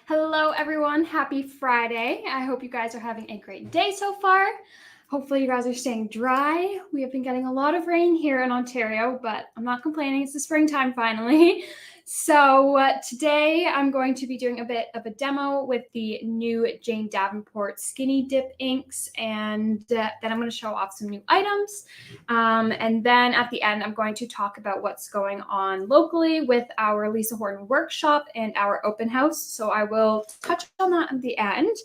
Hello everyone, happy Friday. I hope you guys are having a great day so far. Hopefully you guys are staying dry. We have been getting a lot of rain here in Ontario, but I'm not complaining. It's the springtime finally. So today I'm going to be doing a bit of a demo with the new Jane Davenport Skinny Dip inks, and then I'm going to show off some new items. And then at the end, I'm going to talk about what's going on locally with our Lisa Horton workshop and our open house. So I will touch on that at the end.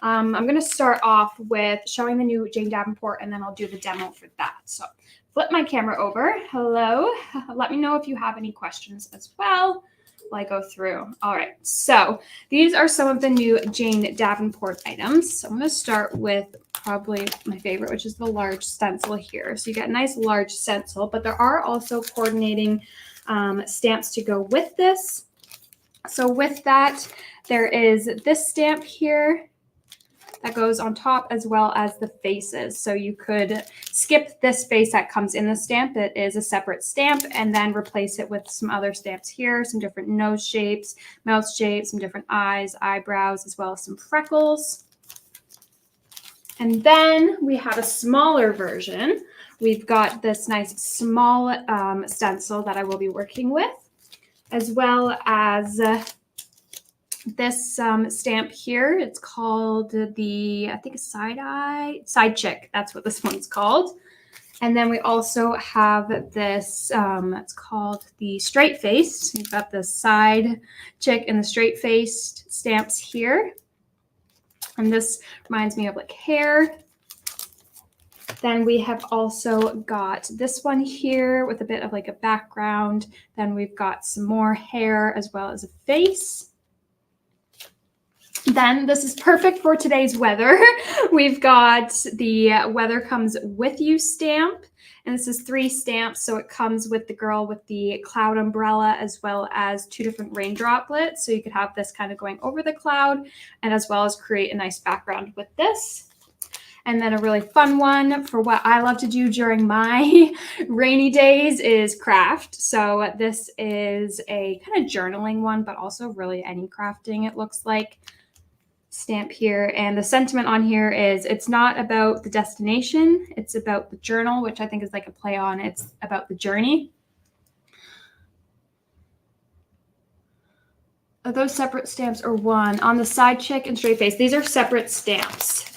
I'm going to start off with showing the new Jane Davenport, and then I'll do the demo for that. So flip my camera over. Hello. Let me know if you have any questions as well while I go through. All right. So these are some of the new Jane Davenport items. So I'm going to start with probably my favorite, which is the large stencil here. So you get a nice large stencil, but there are also coordinating stamps to go with this. So with that, there is this stamp here that goes on top, as well as the faces. So you could skip this face that comes in the stamp. It is a separate stamp, and then replace it with some other stamps here, some different nose shapes, mouth shapes, some different eyes, eyebrows, as well as some freckles. And then we have a smaller version. We've got this nice small stencil that I will be working with, as well as this stamp here. It's called I think side chick. That's what this one's called. And then we also have this, it's called the straight faced. You've got the side chick and the straight faced stamps here. And this reminds me of like hair. Then we have also got this one here with a bit of like a background. Then we've got some more hair as well as a face. Then this is perfect for today's weather. We've got the weather comes with you stamp, and this is 3 stamps. So it comes with the girl with the cloud umbrella, as well as 2 different rain droplets. So you could have this kind of going over the cloud, and as well as create a nice background with this. And then a really fun one for what I love to do during my rainy days is craft. So this is a kind of journaling one, but also really any crafting, it looks like. Stamp here, and the sentiment on here is it's not about the destination, it's about the journal, which I think is like a play on it's about the journey. Are those separate stamps or one? On the side chick and straight face, these are separate stamps.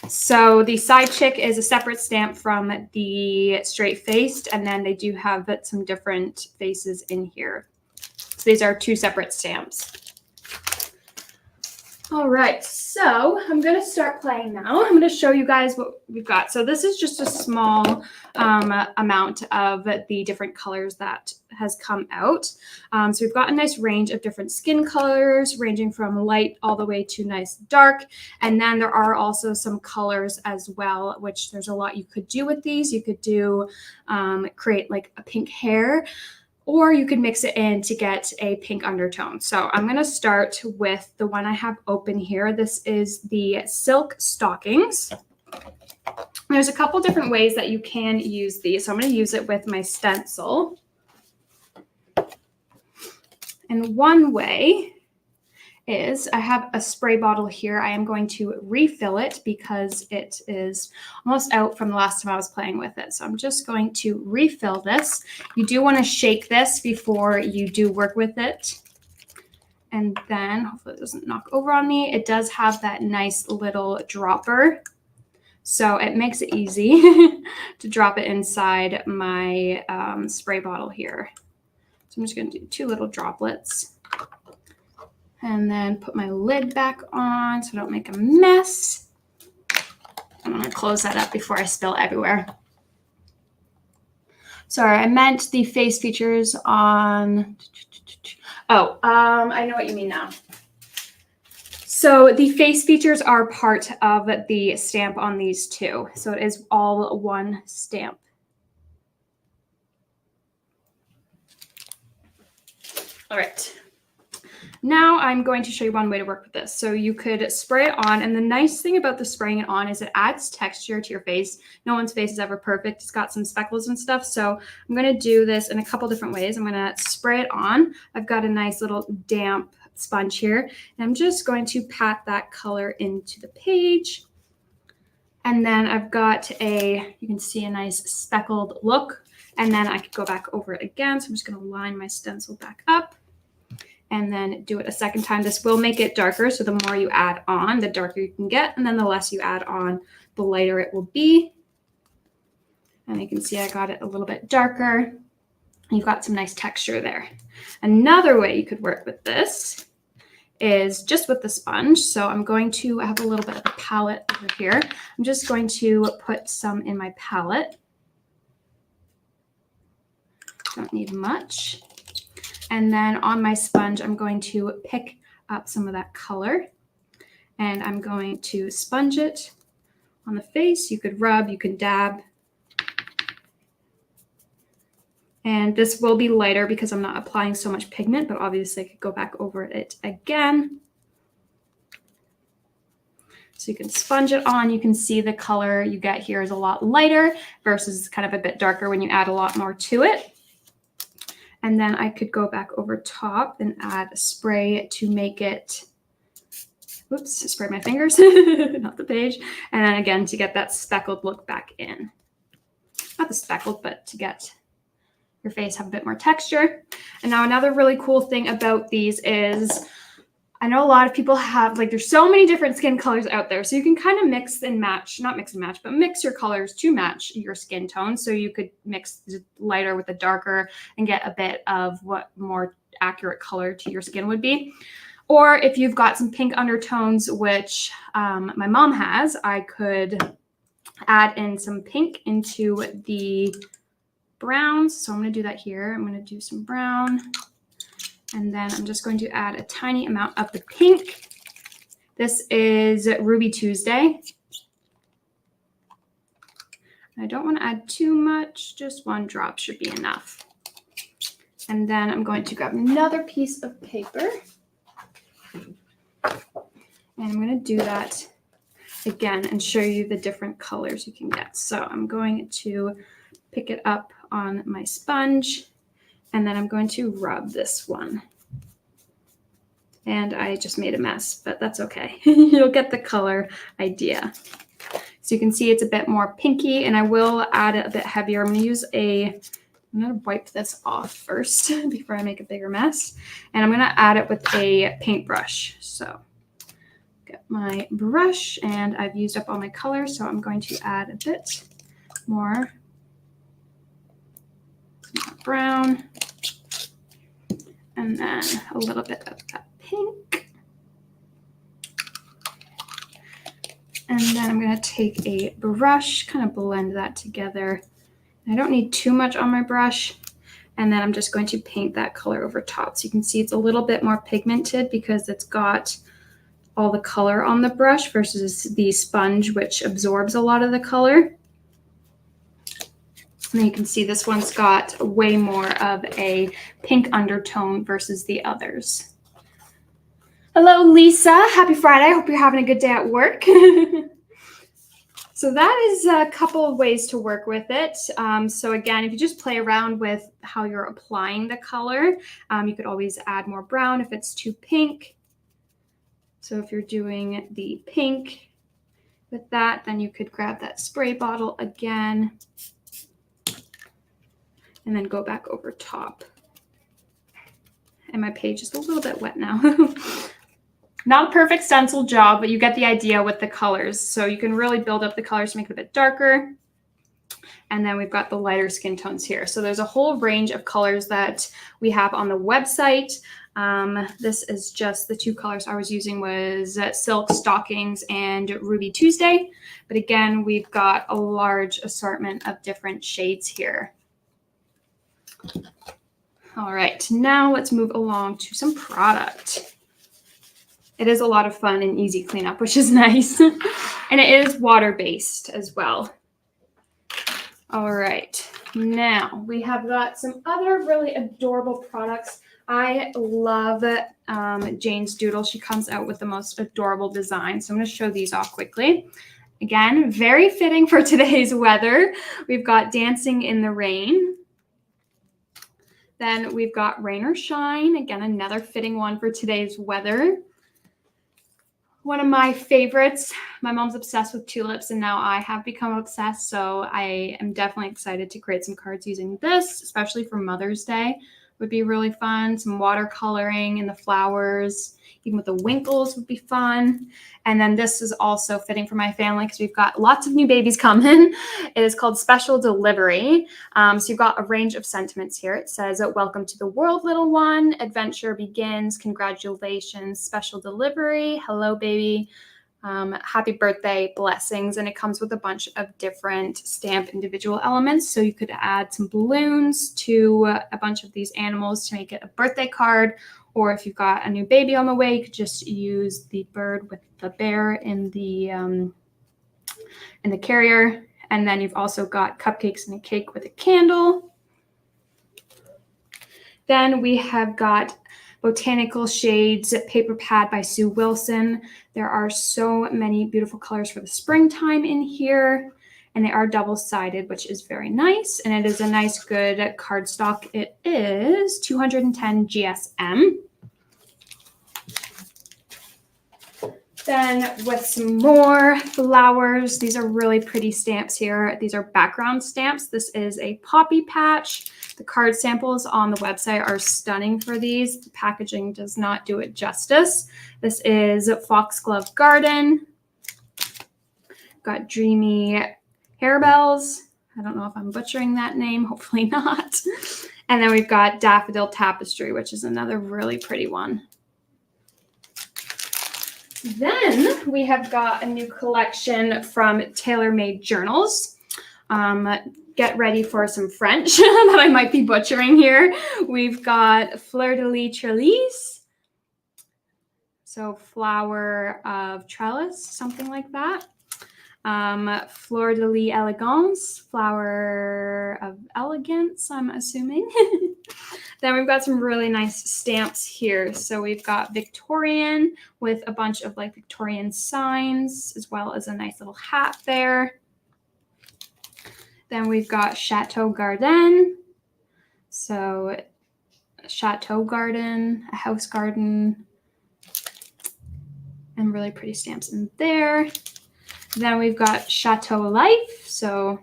So the side chick is a separate stamp from the straight faced, and then they do have some different faces in here. So these are 2 separate stamps. All right, so I'm going to start playing now. I'm going to show you guys what we've got. So this is just a small amount of the different colors that has come out. So we've got a nice range of different skin colors, ranging from light all the way to nice dark. And then there are also some colors as well, which there's a lot you could do with these. You could do create like a pink hair, or you could mix it in to get a pink undertone. So I'm going to start with the one I have open here. This is the silk stockings. There's a couple different ways that you can use these. So I'm going to use it with my stencil. And one way is I have a spray bottle here. I am going to refill it because it is almost out from the last time I was playing with it. So I'm just going to refill this. You do want to shake this before you do work with it. And then hopefully it doesn't knock over on me. It does have that nice little dropper, so it makes it easy to drop it inside my spray bottle here. So I'm just going to do 2 little droplets. And then put my lid back on so I don't make a mess. I'm going to close that up before I spill everywhere. Sorry, I meant the face features on... I know what you mean now. So the face features are part of the stamp on these 2. So it is all one stamp. All right. Now I'm going to show you one way to work with this. So you could spray it on, and the nice thing about the spraying it on is it adds texture to your face. No one's face is ever perfect. It's got some speckles and stuff. So I'm going to do this in a couple different ways. I'm going to spray it on. I've got a nice little damp sponge here. And I'm just going to pat that color into the page. And then I've got you can see a nice speckled look. And then I could go back over it again. So I'm just going to line my stencil back up and then do it a second time. This will make it darker. So the more you add on, the darker you can get. And then the less you add on, the lighter it will be. And you can see I got it a little bit darker. You've got some nice texture there. Another way you could work with this is just with the sponge. So I'm going to have a little bit of a palette over here. I'm just going to put some in my palette. Don't need much. And then on my sponge, I'm going to pick up some of that color and I'm going to sponge it on the face. You could rub, you can dab. And this will be lighter because I'm not applying so much pigment, but obviously I could go back over it again. So you can sponge it on. You can see the color you get here is a lot lighter versus kind of a bit darker when you add a lot more to it. And then I could go back over top and add a spray to make it, oops, spray my fingers, not the page. And then again, to get that speckled look back in. Not the speckled, but to get your face have a bit more texture. And now another really cool thing about these is I know a lot of people have, like, there's so many different skin colors out there. So you can kind of mix and match, not mix and match, but mix your colors to match your skin tone. So you could mix the lighter with the darker and get a bit of what more accurate color to your skin would be. Or if you've got some pink undertones, which my mom has, I could add in some pink into the browns. So I'm going to do that here. I'm going to do some brown. And then I'm just going to add a tiny amount of the pink. This is Ruby Tuesday. I don't want to add too much. Just one drop should be enough. And then I'm going to grab another piece of paper. And I'm going to do that again and show you the different colors you can get. So I'm going to pick it up on my sponge. And then I'm going to rub this one. And I just made a mess, but that's okay. You'll get the color idea. So you can see it's a bit more pinky, and I will add it a bit heavier. I'm going to wipe this off first before I make a bigger mess. And I'm going to add it with a paintbrush. So get my brush, and I've used up all my colors, so I'm going to add a bit more brown. And then a little bit of that pink. And then I'm going to take a brush, kind of blend that together. I don't need too much on my brush. And then I'm just going to paint that color over top. So you can see it's a little bit more pigmented because it's got all the color on the brush versus the sponge, which absorbs a lot of the color. And you can see this one's got way more of a pink undertone versus the others. Hello, Lisa. Happy Friday. I hope you're having a good day at work. So that is a couple of ways to work with it. So again, if you just play around with how you're applying the color, you could always add more brown if it's too pink. So if you're doing the pink with that, then you could grab that spray bottle again. And then go back over top. And my page is a little bit wet now. Not a perfect stencil job, but you get the idea with the colors. So you can really build up the colors to make it a bit darker. And then we've got the lighter skin tones here. So there's a whole range of colors that we have on the website. This is just the two colors I was using was Silk Stockings and Ruby Tuesday. But again, we've got a large assortment of different shades here. All right, now let's move along to some product. It is a lot of fun and easy cleanup, which is nice. And it is water-based as well. All right, now we have got some other really adorable products. I love Jane's Doodle. She comes out with the most adorable designs. So I'm going to show these off quickly. Again, very fitting for today's weather. We've got Dancing in the Rain. Then we've got Rain or Shine. Again, another fitting one for today's weather. One of my favorites. My mom's obsessed with tulips, and now I have become obsessed. So I am definitely excited to create some cards using this, especially for Mother's Day. Would be really fun. Some watercoloring in the flowers, even with the winkles would be fun. And then this is also fitting for my family because we've got lots of new babies coming. It is called Special Delivery. So you've got a range of sentiments here. It says, welcome to the world, little one. Adventure begins. Congratulations. Special delivery. Hello, baby. Happy birthday, blessings. And it comes with a bunch of different stamp individual elements. So you could add some balloons to a bunch of these animals to make it a birthday card. Or if you've got a new baby on the way, you could just use the bird with the bear in the carrier. And then you've also got cupcakes and a cake with a candle. Then we have got Botanical Shades Paper Pad by Sue Wilson. There are so many beautiful colors for the springtime in here, and they are double-sided, which is very nice, and it is a nice, good cardstock. It is 210 GSM. Then with some more flowers, these are really pretty stamps here. These are background stamps. This is a poppy patch. The card samples on the website are stunning for these. The packaging does not do it justice. This is Foxglove Garden. Got Dreamy Harebells. I don't know if I'm butchering that name. Hopefully not. And then we've got Daffodil Tapestry, which is another really pretty one. Then we have got a new collection from Tailor Made Journals. Get ready for some French that I might be butchering here. We've got Fleur de lis trellis. So flower of trellis, something like that. Fleur de lis elegance, flower of elegance, I'm assuming. Then we've got some really nice stamps here. So we've got Victorian with a bunch of like Victorian signs, as well as a nice little hat there. Then we've got Chateau Garden. So a Chateau Garden, a house garden, and really pretty stamps in there. Then we've got Chateau Life. So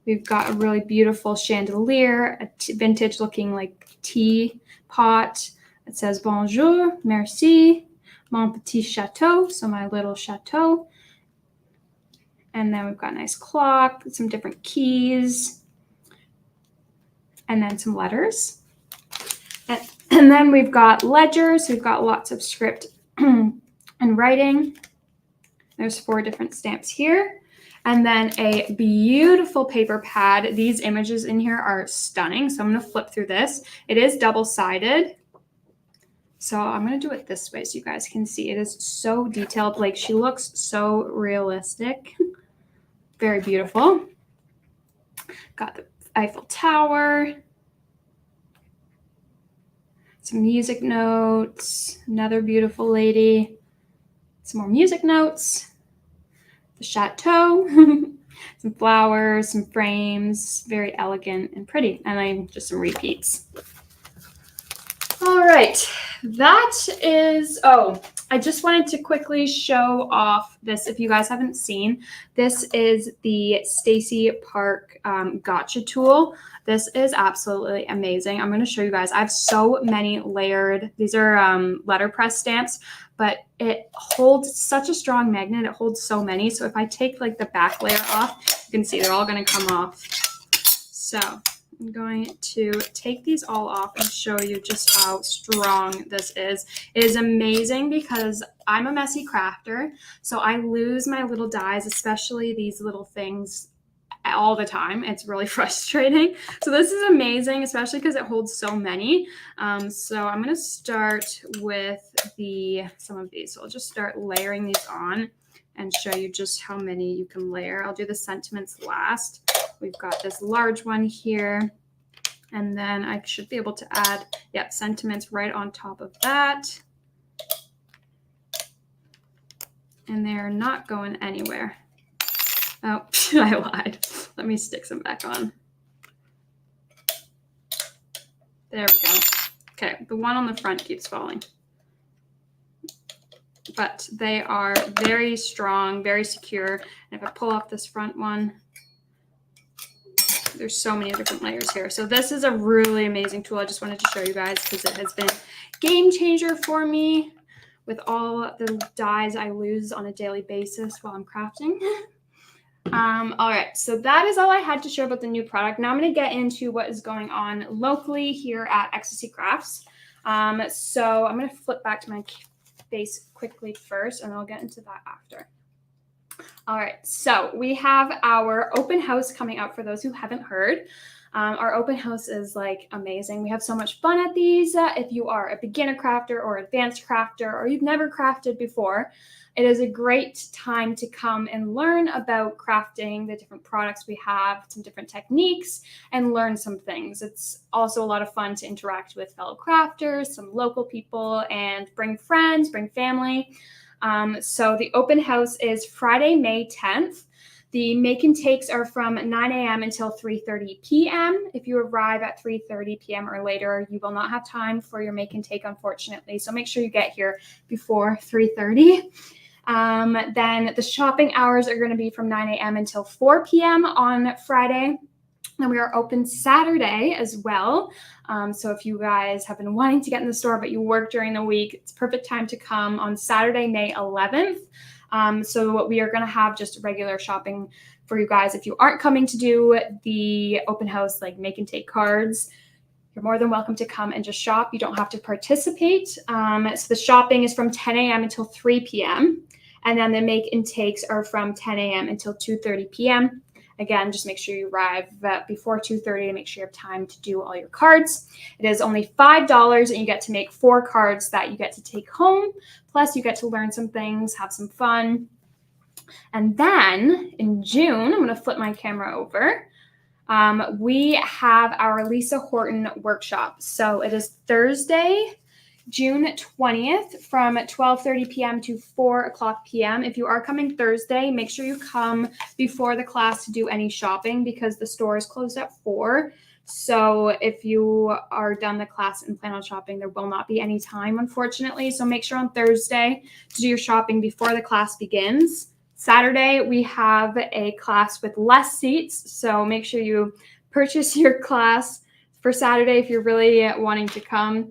we've got a really beautiful chandelier, a vintage looking like tea pot. It says bonjour, merci, mon petit chateau. So my little chateau. And then we've got a nice clock, some different keys, and then some letters. And then we've got ledgers. We've got lots of script and writing. There's 4 different stamps here. And then a beautiful paper pad. These images in here are stunning. So I'm going to flip through this. It is double-sided. So I'm going to do it this way so you guys can see. It is so detailed. Like, she looks so realistic. Very beautiful. Got the Eiffel Tower. Some music notes. Another beautiful lady. Some more music notes. The chateau. Some flowers, some frames. Very elegant and pretty. And then just some repeats. All right. That is, I just wanted to quickly show off this. If you guys haven't seen, this is the Stacy Park gotcha tool. This is absolutely amazing. I'm going to show you guys. I have so many layered, these are letterpress stamps, but it holds such a strong magnet. It holds so many. So if I take like the back layer off, you can see they're all going to come off. So I'm going to take these all off and show you just how strong this is. It is amazing because I'm a messy crafter, so I lose my little dies, especially these little things, all the time. It's really frustrating. So this is amazing, especially because it holds so many. So I'm going to start with some of these. So I'll just start layering these on and show you just how many you can layer. I'll do the sentiments last. We've got this large one here, and then I should be able to add, sentiments right on top of that. And they're not going anywhere. Oh, I lied. Let me stick some back on. There we go. Okay, the one on the front keeps falling. But they are very strong, very secure. And if I pull off this front one, there's so many different layers here. So this is a really amazing tool. I just wanted to show you guys because it has been a game changer for me with all the dyes I lose on a daily basis while I'm crafting. All right, so that is all I had to share about the new product. Now I'm going to get into what is going on locally here at Ecstasy Crafts. So I'm going to flip back to my base quickly first, and I'll get into that after. All right, so we have our open house coming up for those who haven't heard. Our open house is like amazing. We have so much fun at these. If you are a beginner crafter or advanced crafter, or you've never crafted before, it is a great time to come and learn about crafting, the different products we have, some different techniques, and learn some things. It's also a lot of fun to interact with fellow crafters, some local people, and bring friends, bring family. So the open house is Friday, May 10th. The make and takes are from 9 a.m. until 3:30 p.m. If you arrive at 3:30 p.m. or later, you will not have time for your make and take, unfortunately. So make sure you get here before 3:30. Then the shopping hours are going to be from 9 a.m. until 4 p.m. on Friday. And we are open Saturday as well. So if you guys have been wanting to get in the store, but you work during the week, it's perfect time to come on Saturday, May 11th. So we are going to have just regular shopping for you guys. If you aren't coming to do the open house, like make and take cards, you're more than welcome to come and just shop. You don't have to participate. So the shopping is from 10 a.m. until 3 p.m. And then the make and takes are from 10 a.m. until 2:30 p.m. Again, just make sure you arrive before 2:30 to make sure you have time to do all your cards. It is only $5 and you get to make 4 cards that you get to take home. Plus you get to learn some things, have some fun. And then in June, I'm going to flip my camera over. We have our Lisa Horton workshop. So it is Thursday, June 20th from 12:30 p.m. to 4 o'clock p.m. If you are coming Thursday, make sure you come before the class to do any shopping because the store is closed at 4. So if you are done the class and plan on shopping, there will not be any time, unfortunately. So make sure on Thursday to do your shopping before the class begins. Saturday, we have a class with less seats. So make sure you purchase your class for Saturday if you're really wanting to come.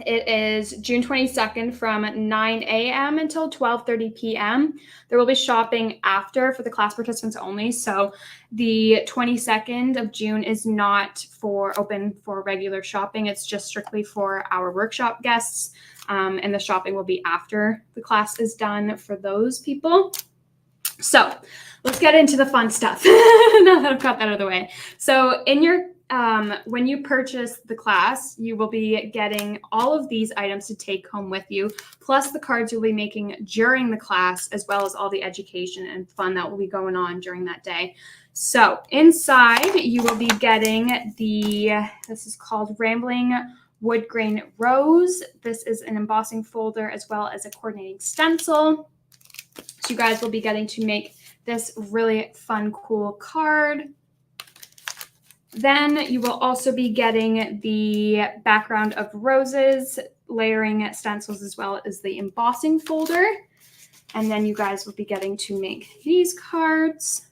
It is June 22nd from 9 a.m. until 12:30 p.m. There will be shopping after for the class participants only. So the 22nd of June is not open for regular shopping. It's just strictly for our workshop guests. And the shopping will be after the class is done for those people. So let's get into the fun stuff now that I've got that out of the way. So in your when you purchase the class, you will be getting all of these items to take home with you, plus the cards you'll be making during the class, as well as all the education and fun that will be going on during that day. So inside, you will be getting this is called Rambling Wood Grain Rose. This is an embossing folder as well as a coordinating stencil. So you guys will be getting to make this really fun, cool card. Then you will also be getting the background of roses, layering stencils, as well as the embossing folder. And then you guys will be getting to make these cards.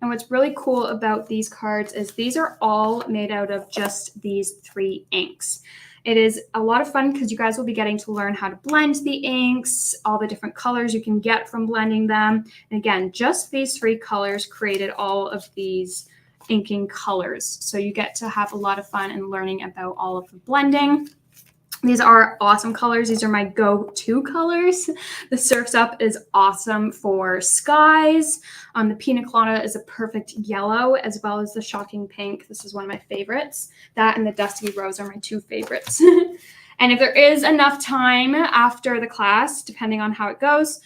And what's really cool about these cards is these are all made out of just these 3 inks. It is a lot of fun because you guys will be getting to learn how to blend the inks, all the different colors you can get from blending them. And again, just these 3 colors created all of these inking colors. So you get to have a lot of fun in learning about all of the blending. These are awesome colors. These are my go-to colors. The Surf's Up is awesome for skies. The Pina Colada is a perfect yellow, as well as the Shocking Pink. This is one of my favorites. That and the Dusky Rose are my 2 favorites. And if there is enough time after the class, depending on how it goes,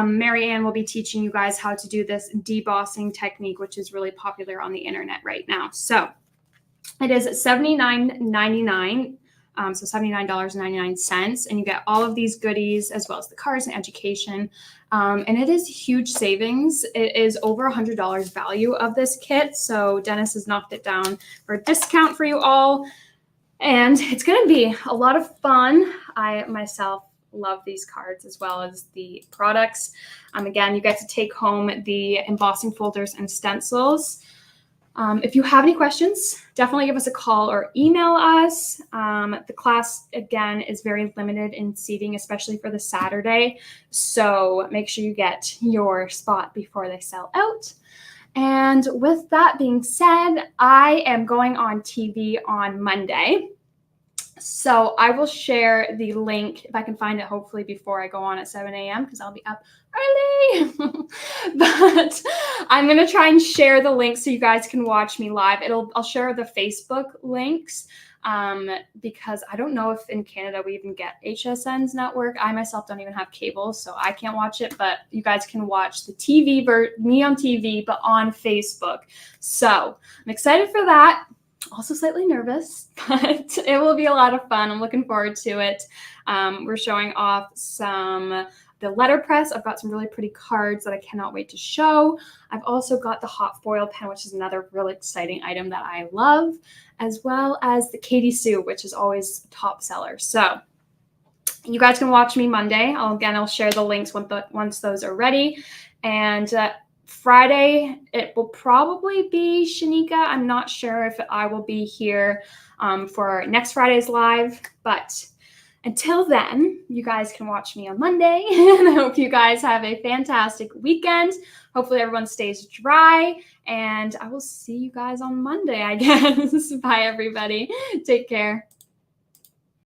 Mary Ann will be teaching you guys how to do this debossing technique, which is really popular on the internet right now. So it is $79.99 So $79.99. And you get all of these goodies as well as the cards and education. And it is huge savings. It is over $100 value of this kit. So Dennis has knocked it down for a discount for you all. And it's going to be a lot of fun. I myself love these cards as well as the products. Again, you get to take home the embossing folders and stencils. If you have any questions, definitely give us a call or email us. The class, again, is very limited in seating, especially for the Saturday. So make sure you get your spot before they sell out. And with that being said, I am going on TV on Monday. So I will share the link if I can find it, hopefully before I go on at 7 a.m. because I'll be up early. But I'm going to try and share the link so you guys can watch me live. I'll share the Facebook links because I don't know if in Canada we even get HSN's network. I myself don't even have cable, so I can't watch it. But you guys can watch the me on TV, but on Facebook. So I'm excited for that. Also slightly nervous, but it will be a lot of fun. I'm looking forward to it. We're showing off the letterpress. I've got some really pretty cards that I cannot wait to show. I've also got the hot foil pen, which is another really exciting item that I love, as well as the Katie Sue, which is always a top seller. So you guys can watch me Monday. I'll share the links once those are ready. And Friday, it will probably be Shanika. I'm not sure if I will be here for next Friday's live, but until then, you guys can watch me on Monday. And I hope you guys have a fantastic weekend. Hopefully everyone stays dry, and I will see you guys on Monday, I guess. Bye, everybody. Take care.